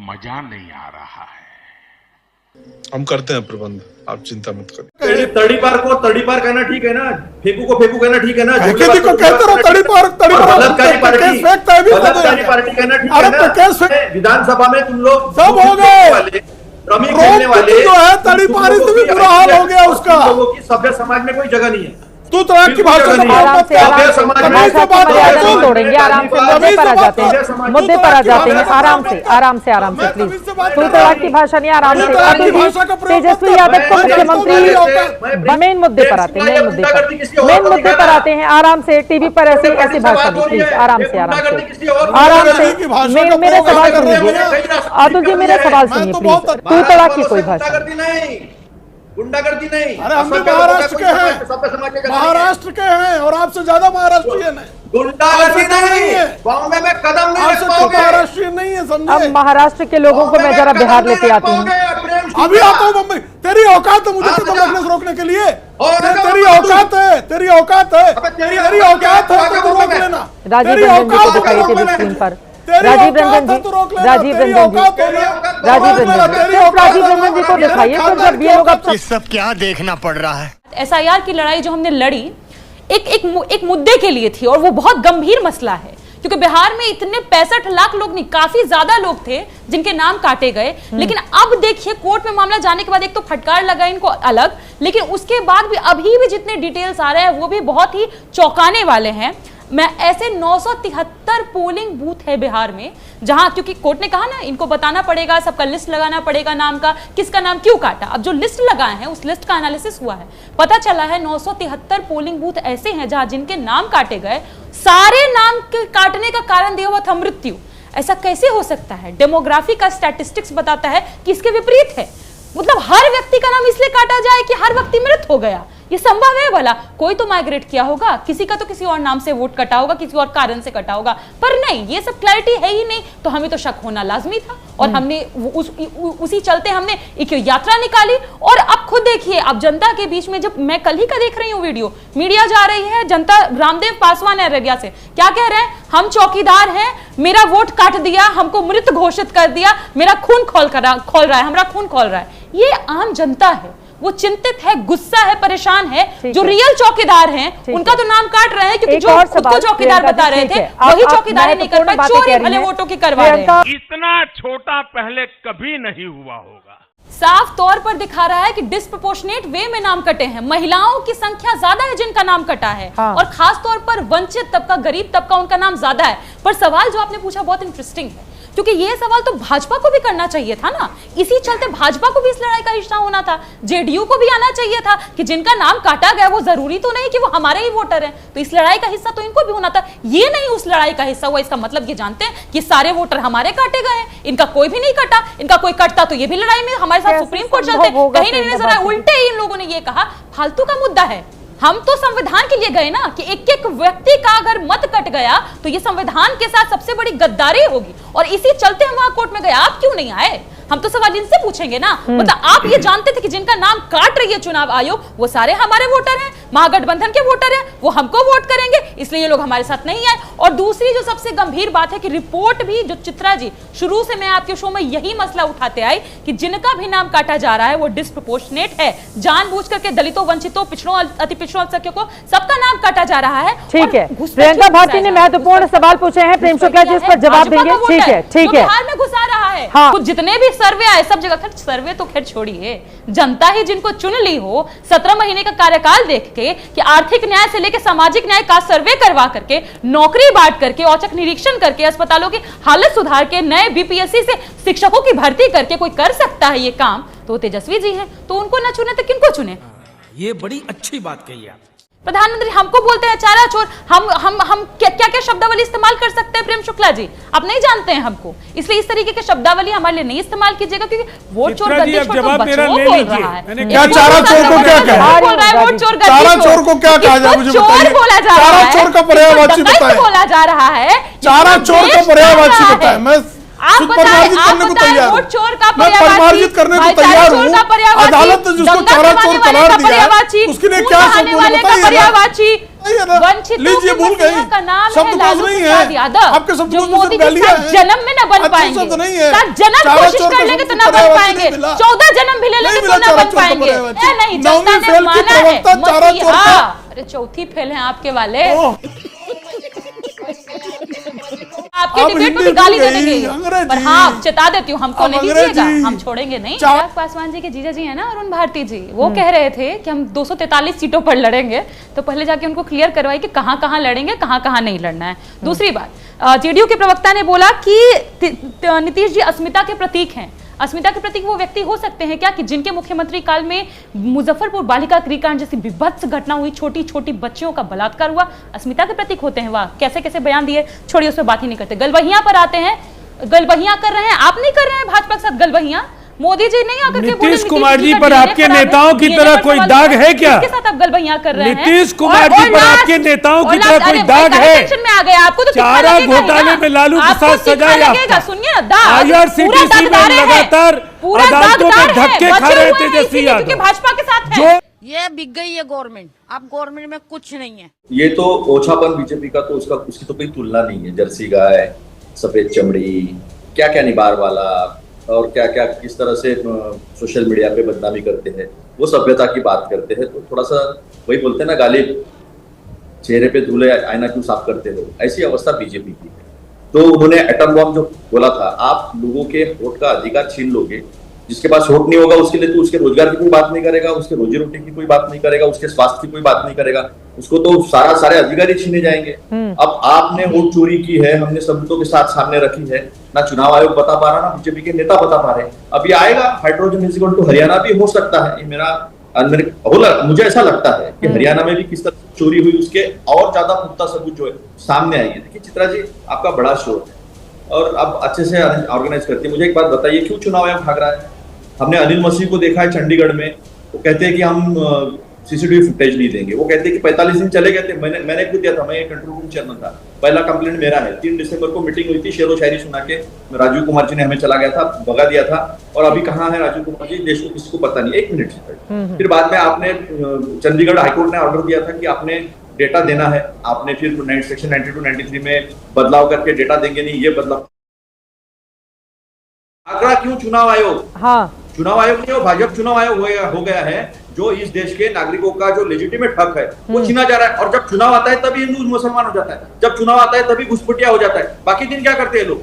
मजा नहीं आ रहा है। हम करते हैं प्रबंध, आप चिंता मत करिए। तड़ी पार को तड़ी पार कहना ठीक है ना, फेंकू को फेंकू कहना ठीक है ना, कहते को कहते रहो तड़ी पार बलात्कारी पार्टी कहना ठीक है ना। विधानसभा में तुम लोग सब हो गए, रमी खेलने वाले जो है तड़ी पारी से भी बुरा हाल हो गया उसका। लोगों की सभ्य समाज में कोई जगह नहीं है। तू तरह की भाषा आराम से तोड़ेंगे, आराम से मुद्दे पर आ जाते हैं, मुद्दे पर आ जाते हैं। आराम से प्लीज, तू तरह की भाषा नहीं, आराम से। तेजस्वी यादव को मुख्यमंत्री मेन मुद्दे पर आते हैं, मेन मुद्दे पर आते हैं। आराम से, टीवी पर ऐसी भाषा नहीं, प्लीज आराम से मेरे सवाल सुनिए। अतुल जी मेरा सवाल सुनिए प्लीज, तू तरह की कोई भाषा नहीं, गुंडागर्दी नहीं। अरे हम भी महाराष्ट्र के हैं, महाराष्ट्र के हैं और आपसे ज्यादा महाराष्ट्रियन है। गुंडागर्दी नहीं है, बॉम्बे में कदम नहीं रख पाओगे। महाराष्ट्रियन नहीं है, समझे। अब महाराष्ट्र के लोगों को मैं जरा बिहार लेते आती हूँ। अभी आता हूँ बम्बई। तेरी औकात है मुझे कदम रखने से रोकने के लिए? तेरी औकात है, तेरी औकात है, तेरी औकात है तो रोक लेना। राजीव रंजन जी को दिखाइए टीवी स्क्रीन पर। राजीव रंजन जी को दिखाइए। तो जब ये लोग अब सब क्या देखना पड़ रहा है। एसआईआर की लड़ाई जो हमने लड़ी एक मुद्दे के लिए थी और वो बहुत गंभीर मसला है, क्योंकि बिहार में इतने 65 लाख लोग नहीं, काफी ज्यादा लोग थे जिनके नाम काटे गए। लेकिन अब देखिए कोर्ट में मामला जाने के बाद एक तो फटकार लगा इनको अलग, लेकिन उसके बाद भी अभी भी जितने डिटेल्स आ रहे हैं वो भी बहुत ही चौंकाने वाले हैं। मैं ऐसे 973 पोलिंग बूथ है बिहार में, जहां क्योंकि कोर्ट ने कहा ना इनको बताना पड़ेगा, सबका लिस्ट लगाना पड़ेगा नाम का, किसका नाम क्यों काटा। अब जो लिस्ट लगाए हैं उस लिस्ट का एनालिसिस हुआ है, पता चला है 973 पोलिंग बूथ ऐसे हैं जहां जिनके नाम काटे गए, सारे नाम के काटने का कारण दिया हुआ था मृत्यु। ऐसा कैसे हो सकता है? डेमोग्राफी का स्टैटिस्टिक्स बताता है कि इसके विपरीत है। मतलब हर व्यक्ति का नाम इसलिए काटा जाए कि हर व्यक्ति मृत हो गया, ये संभव है भला? कोई तो माइग्रेट किया होगा, किसी का तो किसी और नाम से वोट कटा होगा, किसी और कारण से कटा होगा, पर नहीं, ये सब क्लैरिटी है ही नहीं। तो हमें तो शक होना लाजमी था और हमने उसी चलते हमने एक यात्रा निकाली। और अब खुद देखिए, अब जनता के बीच में, जब मैं कल ही का देख रही हूँ वीडियो, मीडिया जा रही है, जनता, रामदेव पासवान है अररिया से, क्या कह रहे हैं? हम चौकीदार हैं, मेरा वोट काट दिया, हमको मृत घोषित कर दिया, मेरा खून खोल रहा है, हमारा खून खोल रहा है। ये आम जनता है, वो चिंतित है, गुस्सा है, परेशान है। जो रियल चौकीदार हैं उनका तो नाम काट रहे हैं, क्योंकि जो खुद को चौकीदार बता रहे थे वही चौकीदारी नहीं कर पाए, चोरी भले वोटों की करवा रहे हैं। इतना छोटा पहले कभी नहीं हुआ होगा। साफ तौर पर दिखा रहा है कि डिस्प्रपोर्शनेट वे में नाम कटे हैं। महिलाओं की संख्या ज्यादा है जिनका नाम कटा है, और खास तौर पर वंचित तबका, गरीब तबका, उनका नाम ज्यादा है। पर सवाल जो आपने पूछा बहुत इंटरेस्टिंग है, क्योंकि ये सवाल तो भाजपा को भी करना चाहिए था ना। इसी चलते भाजपा को भी इस लड़ाई का हिस्सा होना था, जेडीयू को भी आना चाहिए था कि जिनका नाम काटा गया वो जरूरी तो नहीं कि वो हमारे ही वोटर हैं, तो इस लड़ाई का हिस्सा तो इनको भी होना था। ये नहीं उस लड़ाई का हिस्सा हुआ, इसका मतलब ये जानते हैं कि सारे वोटर हमारे काटे गए हैं, इनका कोई भी नहीं कटा। इनका कोई कटता तो ये भी लड़ाई में हमारे साथ सुप्रीम कोर्ट चलते। कहीं नहीं नजर आया, उल्टे ही इन लोगों ने ये कहा फालतू का मुद्दा है। हम तो संविधान के लिए गए ना, कि एक एक व्यक्ति का अगर मत कट गया तो ये संविधान के साथ सबसे बड़ी गद्दारी होगी, और इसी चलते हम वहां कोर्ट में गए। आप क्यों नहीं आए? हम तो सवाल इनसे पूछेंगे ना। मतलब आप ये जानते थे कि जिनका नाम काट रही है चुनाव आयोग वो सारे हमारे वोटर हैं, महागठबंधन के वोटर हैं, वो हमको वोट करेंगे, इसलिए ये लोग हमारे साथ नहीं आए। और दूसरी जो सबसे गंभीर बात है कि रिपोर्ट भी, जो चित्रा जी, शुरू से मैं आपके शो में यही मसला उठाते आई कि जिनका भी नाम काटा जा रहा है वो डिस्प्रपोर्शनेट है, जानबूझ करके दलितों, वंचितों, पिछड़ों, अति पिछड़ों, अल्पसंख्यकों को सबका नाम काटा जा रहा है। ठीक है, प्रियंका भारती ने महत्वपूर्ण सवाल पूछे हैं, प्रेम शुक्ला जी इस पर जवाब देंगे। ठीक है, ठीक है। बिहार में घुसा रहा है, हाँ। जितने भी सर्वे आए सब जगह, खैर सर्वे तो खैर छोड़िए, जनता ही जिनको चुन ली हो 17 महीने का कार्यकाल देख के, कि आर्थिक न्याय से लेकर सामाजिक न्याय का सर्वे करवा करके, नौकरी बांट करके, औचक निरीक्षण करके, अस्पतालों की हालत सुधार के, नए बीपीएससी से शिक्षकों की भर्ती करके कोई कर सकता है ये काम तो तेजस्वी जी हैं। तो उनको न चुने तो किनको चुने? ये बड़ी अच्छी बात कही आप। प्रधानमंत्री हमको बोलते हैं चारा चोर। हम क्या शब्दावली इस्तेमाल कर सकते हैं? प्रेम शुक्ला जी आप नहीं जानते हैं हमको, इसलिए इस तरीके की शब्दावली हमारे लिए नहीं इस्तेमाल कीजिएगा, क्योंकि वोट चोर गद्दी चोर तो बच्चों बोल रहा है। क्या चारा चोर को क्या कहा? वोट चोर गद्दी चारा चोर को क्या कहा जाए मुझे बताइए? बोला जा रहा है, चारा चोर का पर्यायवाची बताएं। बोला जा रहा है चारा चोर का पर्यायवाची बताएं। मैं आप परमार्जित करने को तैयार हूं, मैं परमार्जित करने को तैयार हूं। अदालत ने जिसको चारा चोर करार दिया है उसके लिए क्या सब बोले बताइए। वंचितों लीजिए, के भूल मसीहा गई। का नाम शब्द है कोश लालू नहीं प्रसाद है। यादव, आपके शब्द जो कोश मोदी में के लिया साथ है। जन्म में न बन अच्छे पाएंगे, शब्द नहीं है। साथ जन्म चारा कोशिश चोर कर का लेंगे तो शब्द न बन पता है, पाएंगे, नहीं मिला। 14 जन्म भी ले लेंगे तो न बन पाएंगे। नहीं, जनता ने माना है मसीहा। अरे चौथी फेल है आपके वाले। आपके डिबेट में भी गाली दे देंगे, पर हाँ चेता देती हूँ, हमको नहीं दीजिएगा, हम छोड़ेंगे नहीं। चिराग पासवान जी के जीजा जी है ना अरुण भारती जी, वो कह रहे थे कि हम 243 सीटों पर लड़ेंगे, तो पहले जाके उनको क्लियर करवाई कि कहाँ कहाँ लड़ेंगे, कहाँ कहाँ नहीं लड़ना है। दूसरी बात, जेडीयू के प्रवक्ता ने बोला कि नीतीश जी अस्मिता के प्रतीक हैं। अस्मिता के प्रतीक वो व्यक्ति हो सकते हैं क्या कि जिनके मुख्यमंत्री काल में मुजफ्फरपुर बालिका गृहकांड जैसी विभत्स घटना हुई, छोटी छोटी बच्चियों का बलात्कार हुआ, अस्मिता के प्रतीक होते हैं? वाह, कैसे कैसे बयान दिए। छोड़िए, उस पर बात ही नहीं करते। गलबहियां पर आते हैं, गलबहियां कर रहे हैं, आप नहीं कर रहे हैं भाजपा के साथ गलबहियां। मोदी जी नहीं आकर के बोले नीतीश कुमार जी पर आपके नेताओं की तरह कोई दाग है क्या? किसके साथ आप गलबहियां कर रहे हैं? नीतीश कुमार जी पर आपके नेताओं की तरह कोई दाग है? टेंशन में आ गए आपको तो चारा घोटाले में लालू प्रसाद सजा लगेगा। सुनिए, IRCTC में लगातार अदालतों में धक्के खा रहे थे तेजस्वी यादव, भाजपा के साथ है। ये बिक गई है गवर्नमेंट, अब गवर्नमेंट में कुछ नहीं है। ये तो ओछापन बीजेपी का, तो उसकी तो कोई तुलना नहीं है। जर्सी गाय, सफेद चमड़ी, क्या क्या निबार वाला और क्या क्या किस तरह से सोशल मीडिया पे बदनामी करते हैं, वो सभ्यता की बात करते हैं। तो थोड़ा सा वही बोलते हैं ना, गालिब चेहरे पे धूले आईना क्यों साफ करते हो, ऐसी अवस्था बीजेपी की है। तो उन्होंने एटम बॉम्ब जो बोला था, आप लोगों के वोट का अधिकार छीन लोगे, जिसके पास वोट नहीं होगा उसके लिए तो उसके रोजगार की कोई बात नहीं करेगा, उसके रोजी रोटी की कोई बात नहीं करेगा, उसके स्वास्थ्य की कोई बात नहीं करेगा, उसको तो सारे अधिकार ही छीने जाएंगे। अब आपने वोट चोरी की है, हमने सबूतों के साथ सामने रखी है, ना चुनाव आयोग बता पा रहा, ना बीजेपी के नेता बता पा रहे। अभी आएगा hydrogen is equal to Haryana भी हो सकता है, ये मुझे ऐसा लगता है कि हरियाणा में भी किस तरह चोरी हुई उसके और ज्यादा पुख्ता सबूत जो है सामने आएंगे। देखिए चित्रा जी, आपका बड़ा शोर है और अब अच्छे से ऑर्गेनाइज करती है। मुझे एक बात बताइए, क्यों चुनाव आयोग भाग रहा है? हमने अनिल मसीह को देखा है चंडीगढ़ में, वो कहते हैं कि हम सीसीटीवी फुटेज नहीं देंगे। वो कहते हैं कि 45 दिन चले गए थे, मैंने खुद दिया था, मैं कंट्रोल रूम चेयरमैन था, पहला कंप्लेंट मेरा है। 3 दिसंबर को मीटिंग हुई थी, शेरो शायरी सुना के राजीव कुमार जी ने हमें चला गया था, भगा दिया था। और अभी कहाँ है राजीव कुमार जी, देश को किसी को पता नहीं। 1 मिनट से फिर बाद में आपने चंडीगढ़ हाईकोर्ट ने ऑर्डर दिया था कि आपने डेटा देना है, आपने फिर सेक्शन 92-93 में बदलाव करके डेटा देंगे नहीं, ये बदलाव। आगरा क्यों चुनाव आयोग? हाँ, चुनाव आयोग नहीं, वो भाजपा चुनाव आयोग हो गया है, जो इस देश के नागरिकों का जो लेजिटिमेट हक है वो छीना जा रहा है। और जब चुनाव आता है तभी हिंदू मुसलमान हो जाता है, जब चुनाव आता है तभी घुसपैठिया हो जाता है। बाकी दिन क्या करते हैं लोग?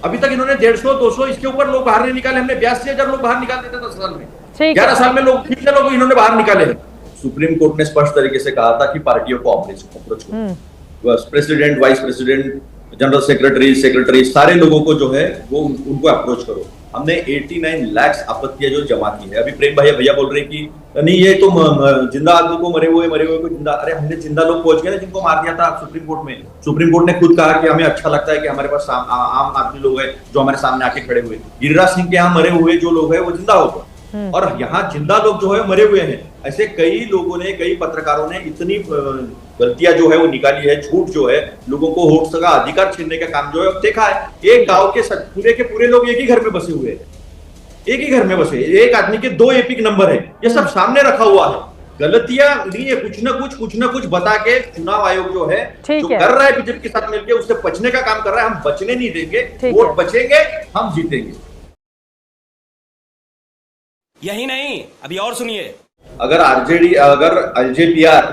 अभी तक इन्होंने 150-200 इसके ऊपर लोग बाहर नहीं निकाले। हमने 82,000 लोग बाहर निकाल देते 10 साल में, 11 साल में लोग कितने लोग इन्होंने बाहर निकाले हैं। सुप्रीम कोर्ट ने स्पष्ट तरीके से कहा था कि पार्टियों को अप्रोच करो, president, vice president, general secretary सारे लोगों को जो है वो उनको अप्रोच करो। हमने 89 लाख आपत्तियां जो जमा की है। अभी प्रेम भैया बोल रहे कि नहीं ये तो जिंदा आदमी को मरे हुए को जिंदा, अरे हमने जिंदा लोग पहुंच गए ना जिनको मार दिया था सुप्रीम कोर्ट में। सुप्रीम कोर्ट ने खुद कहा कि हमें अच्छा लगता है कि हमारे पास आम आदमी लोग हैं जो हमारे सामने आके खड़े हुए। गिरिराज सिंह के यहाँ मरे हुए जो लोग हैं वो जिंदा हो गए, और यहाँ जिंदा लोग जो है मरे हुए हैं। ऐसे कई लोगों ने, कई पत्रकारों ने इतनी गलतियां जो है वो निकाली है, झूठ जो है, लोगों को वोट का अधिकार छीनने का काम जो है अब देखा है। एक गांव के पूरे लोग एक ही घर में बसे हुए हैं, एक ही घर में बसे, एक आदमी के 2 एपिक नंबर है, ये सब सामने रखा हुआ है। गलतियां नहीं है, कुछ न कुछ बता के चुनाव आयोग जो है जो कर रहा है बीजेपी के साथ मिलकर, उससे बचने का काम कर रहा है। हम बचने नहीं देंगे, वोट बचेंगे, हम जीतेंगे। यही नहीं, अभी और सुनिए। अगर एलजेपीआर,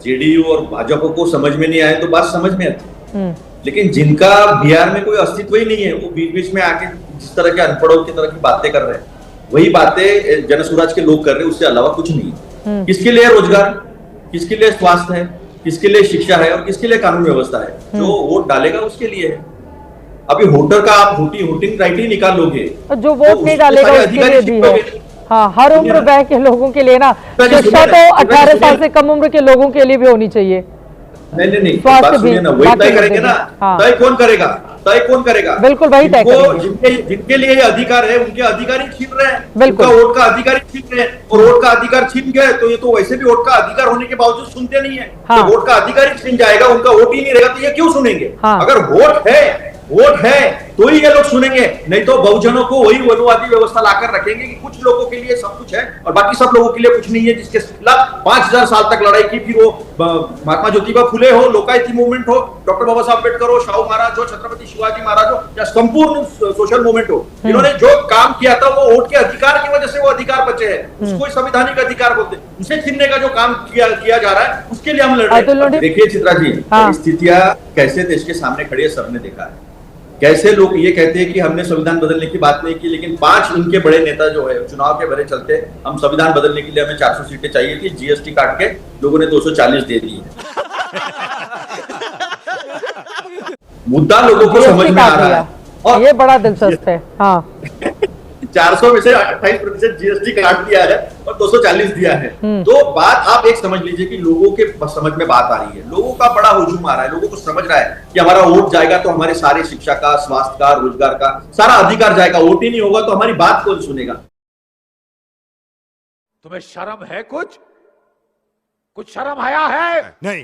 जेडीयू और भाजपा को समझ में नहीं आए तो बात समझ में आती, लेकिन जिनका बिहार में कोई अस्तित्व ही नहीं है, वो बीच बीच में आके जिस तरह के अनपढ़ों की तरह की बातें कर रहे हैं, वही बातें जनसुराज के लोग कर रहे हैं, उससे अलावा कुछ नहीं है। किसके लिए रोजगार, किसके लिए स्वास्थ्य है, किसके लिए शिक्षा है और किसके लिए कानून व्यवस्था है? जो वोट डालेगा उसके लिए है। अभी वोटर का आप वोटिंग राइट ही निकाल लोगे, जो वोट नहीं डालेगा उसके लिए भी है। हाँ, हर उम्र वर्ग के लोगों के लिए ना, शिक्षा तो 18 साल से कम उम्र के लोगों के लिए भी होनी चाहिए। नहीं, बात सुनिए ना, वही तय करेंगे ना। तय कौन करेगा? बिल्कुल वही तय करेंगे। जिनके लिए ये अधिकार है उनके अधिकार ही छीन रहे हैं, बिल्कुल वोट का अधिकार ही छीन रहे हैं। और वोट का अधिकार छीन गए तो ये तो वैसे भी वोट का अधिकार होने के बावजूद सुनते नहीं है। तो वोट का अधिकार ही छीन जाएगा, उनका वोट ही नहीं रहेगा तो ये क्यों सुनेंगे? अगर वोट है तो ही ये लोग सुनेंगे, नहीं तो बहुजनों को वही वनुवादी व्यवस्था लाकर रखेंगे कि कुछ लोगों के लिए सब कुछ है और बाकी सब लोगों के लिए कुछ नहीं है, जिसके खिलाफ 5000 साल तक लड़ाई की, फिर वो महात्मा ज्योतिबा फुले हो, लोकायती मूवमेंट हो, डॉक्टर बाबा साहब अम्बेडकर हो, शाहू महाराज हो, छत्रपति शिवाजी महाराज हो, या संपूर्ण सोशल मूवमेंट हो, इन्होंने जो काम किया था वो वोट के अधिकार की वजह से वो अधिकार बचे हैं, उसको संवैधानिक अधिकार बोलते हैं। उसे छीनने का जो काम किया जा रहा है उसके लिए हम लड़ रहे हैं। देखिए चित्रा जी, परिस्थितियां कैसे देश के सामने खड़ी है सबने देखा है। कैसे लोग ये कहते हैं कि हमने संविधान बदलने की बात नहीं की, लेकिन 5 इनके बड़े नेता जो है चुनाव के भरे चलते, हम संविधान बदलने के लिए हमें 400 सीटें चाहिए थी, जीएसटी काट के लोगों ने 240 दे दी है। मुद्दा लोगों को समझ में आ रहा है और ये बड़ा दिलचस्प है। हाँ 400 में से 28% जीएसटी काट दिया है और 240 दिया है। तो बात आप एक समझ लीजिए कि लोगों के समझ में बात आ रही है, लोगों का बड़ा हुजूम आ रहा है, लोगों को समझ रहा है कि हमारा वोट जाएगा तो हमारे सारे शिक्षा का, स्वास्थ्य का, रोजगार का सारा अधिकार जाएगा, वोट ही नहीं होगा तो हमारी बात कौन सुनेगा। तुम्हें शर्म है? कुछ शर्म आया है? नहीं।